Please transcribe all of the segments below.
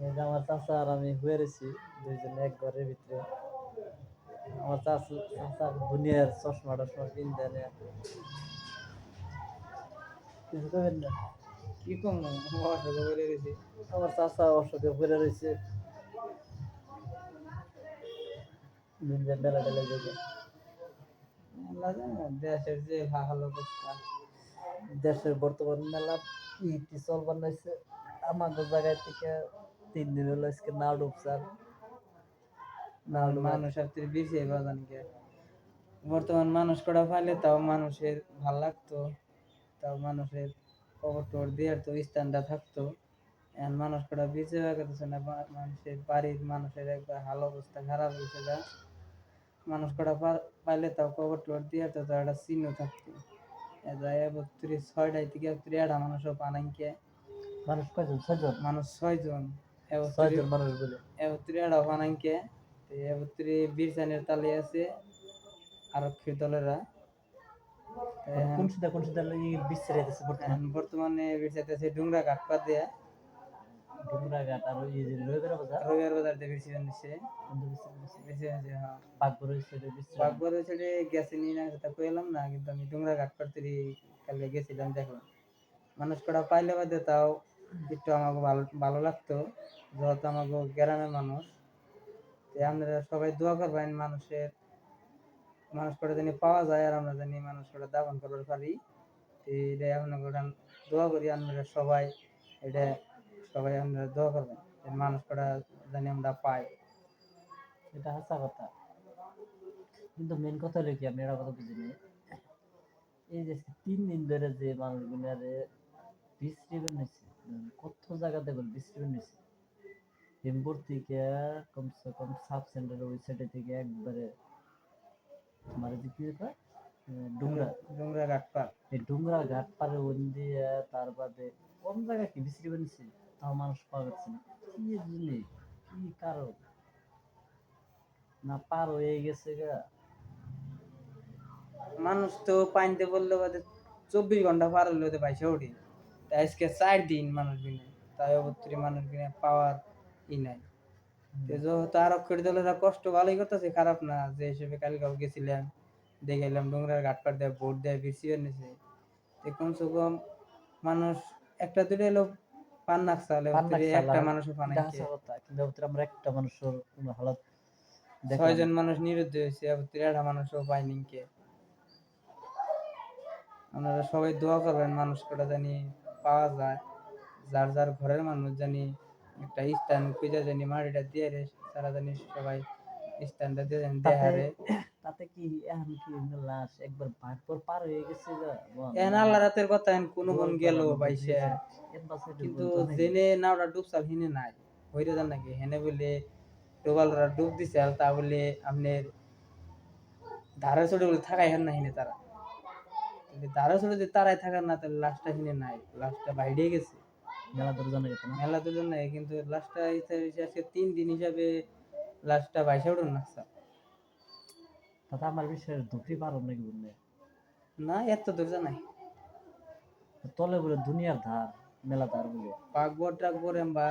এই যে আমার চাচা আর আমি হয়ে রয়েছি দুইজন এক ঘরের ভিতরে। আমার চাচা দুনিয়ার চশমা টশমা কিনতে দেয় কিছু করবেন না। কি কম অসুখ বলে গেছি। আমার চাচা অসুখে পড়ে রয়েছে, দিন দিন বেলা টেলা যেতে। আল্লাহ জানে দেশের যে হাল অবস্থা। দেশের বর্তমান মেলা ইটি চলবার নাইছে। আমাদের জায়গায় থেকে 3 দিন হলো আজকে নাও ডুবছার নাও ডুবার। মানুষ আর তুই বেশি বাজান কে বর্তমান মানুষ কটা পাইলে তাও মানুষের ভাল লাগতো, তাও মানুষের খবর টবর দেওয়ার তো স্ট্যান্ডার্ড থাকতো। এখন মানুষ কটা বেঁচে গেছে না, মানুষের বাড়ির মানুষের একবার হাল অবস্থা খারাপ হয়েছে যা। মানুষ কটা পাইলে তাও খবর টবর দেওয়ার তো একটা চিহ্ন থাকতো। যায় 6টায় থেকে একটা মানুষও পানাইকে মানুষ কয়জন? 6 জন? মানুষ 6 জন 6 জন মানুষ বলে। একটা পানাইকে এবত্রি বীরসানের তালে আছে আরক্ষী দলেরা। কোন সিধা লাগি বিছরে দিতেছে বর্তমান। বর্তমানে বিরসাইতেছে ডুংরা ঘাট পা দিয়ে ডুমরা ঘাট আর ওই যে রবিবার বাজার। রবিবার বাজার দিয়ে বিরসিজন নিচ্ছে কোন দিকে বিরসিজন। হ্যাঁ পাকবড় হইছে রে বিছরে। বাগবর ছেড়ে গেছে নি না কথা কইলাম না, কিন্তু আমি ডুংরা ঘাট পাড়তে কালকে গেছিলাম দেখলাম মানুষ কটা পাইলে বাদে তাও একটু আমাকে ভালো ভালো লাগতো, যেহেতু আমাকে গ্রামের মানুষ। আপনারা সবাই দোয়া করবেন মানুষের, মানুষ কটা জানি পাওয়া যায় আর আমরা জানি মানুষ কটা দাফন করতে পারি। এটা আপনাকে দোয়া করি আপনারা সবাই, এটা সবাই আপনারা দোয়া করবেন মানুষ কটা জানি আমরা পাই। এটা হাসা কথা, কিন্তু মেন কথা হলো কি আমি এটা কথা বুঝিনি। এই যে 3 দিন ধরে যে মানুষগুলারে বিশ্রিবেন নিচ্ছে, কত জায়গাতে বিশ্রিবেন নিচ্ছে। হেমপুর থেকে কমসে কম সাব সেন্টারের ওই সাইডে থেকে একবারে তোমার যে কি কয় ডুমরা ডুংরা ঘাট পার এই ডুমরা ঘাট পারে ওন দিয়ে তার বাদে কোন জায়গায় কি বিশ্রিবেন নিচ্ছে, তাও মানুষ পাওয়া যাচ্ছে না। কি জিনিস, কি কারণ, না পার হয়ে গেছে গা। মানুষ তো পাইতে বললে বাদে 24 ঘন্টা পার হলে তো পয়সা উঠি। তাই আজকে 4 দিন মানুষ বিনে, তাই অবত্রি মানুষ বিনে পাওয়ার নাই। যেহেতু আরক্ষী দলেরা কষ্ট ভালোই করতেছে, খারাপ না। যে হিসেবে কালকেও গেছিলাম দেখলাম ডুংরার ঘাট পাড় দেয় ভোট দেয় বেশি এনেছে, কমসে কম মানুষ একটা দুটো এলো পান নাকসালে একটা মানুষও পানাইছে। কিন্তু আমরা একটা মানুষের কোনো হালত 6 জন মানুষ নিরুদ্ধ হয়েছে, একটা মানুষও পায়নি কে। আপনারা সবাই দোয়া করবেন মানুষ কটা জানি পাওয়া যায়, যার যার ঘরের মানুষ জানি একটা স্থান খুঁজে জানি মাটিটা দিয়ে রে তারা জানি সবাই স্থানটা দিয়ে জানি দেহারে। তাতে কি এখন কি লাশ একবার ভাগপর পার হয়ে গেছে গা। এখন আল্লাহ রাতের কথা এখন কোনো মন গেল বাইসে, কিন্তু জেনে নাওটা ডুবসাল হিনে নাই হইরে যান নাকি হেনে বলে ডোবালরা ডুব দিছে আর তা বলে আপনার ধারে চড়ে বলে থাকাই হেন না হিনে তারা, ধারে চড়ে যদি তারাই থাকার না তাহলে লাশটা হিনে নাই, লাশটা বাইরে গেছে মেলা দূর জানা গেছে না, মেলা তো নাই, কিন্তু লাশটা আজকে 3 দিন হিসাবে লাশটা বাইসা উঠুন না তাতে আমার বিষয়ের ধুকরি পারো নাকি বললে না এত দূর জানাই তলে বলে দুনিয়ার ধার, মেলা ধার বলে পাকবর টাকবর বা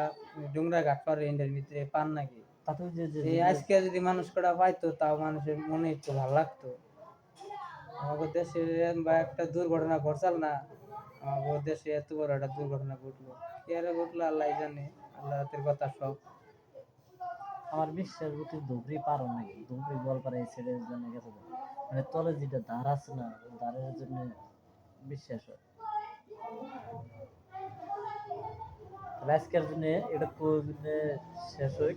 ডুংরা ঘাট পারে ইন্ডের ভিতরে পান নাকি। তাতে আজকে যদি মানুষ কটা পাইতো তাও মানুষের মনে একটু ভালো লাগতো। আমাদের দেশে বা একটা দুর্ঘটনা ঘটছাল না, আমাদের দেশে এত বড় একটা দুর্ঘটনা ঘটলো, কি আর ঘটলো আল্লাহ জানে, আল্লাহ রাতের কথা সব। আমার বিশ্বাস প্রতি ধুকরি পারো নাকি ধুকরি গোয়ালপাড়া এই ছেড়ে জন্য গেছে, মানে তলে যেটা ধার আছে না ধারের জন্য বিশ্বাস হয়। আজকের দিনে এটা শেষ হই,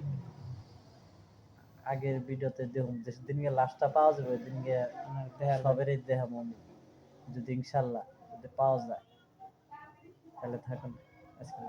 আগের ভিডিওতে দেখুন যেদিনকে লাশটা পাওয়া যাবে ওইদিনকে সবেরই দেখাবো আমি, যদি ইনশাল্লাহ যদি পাওয়া যায় তাহলে থাকুন আজকে।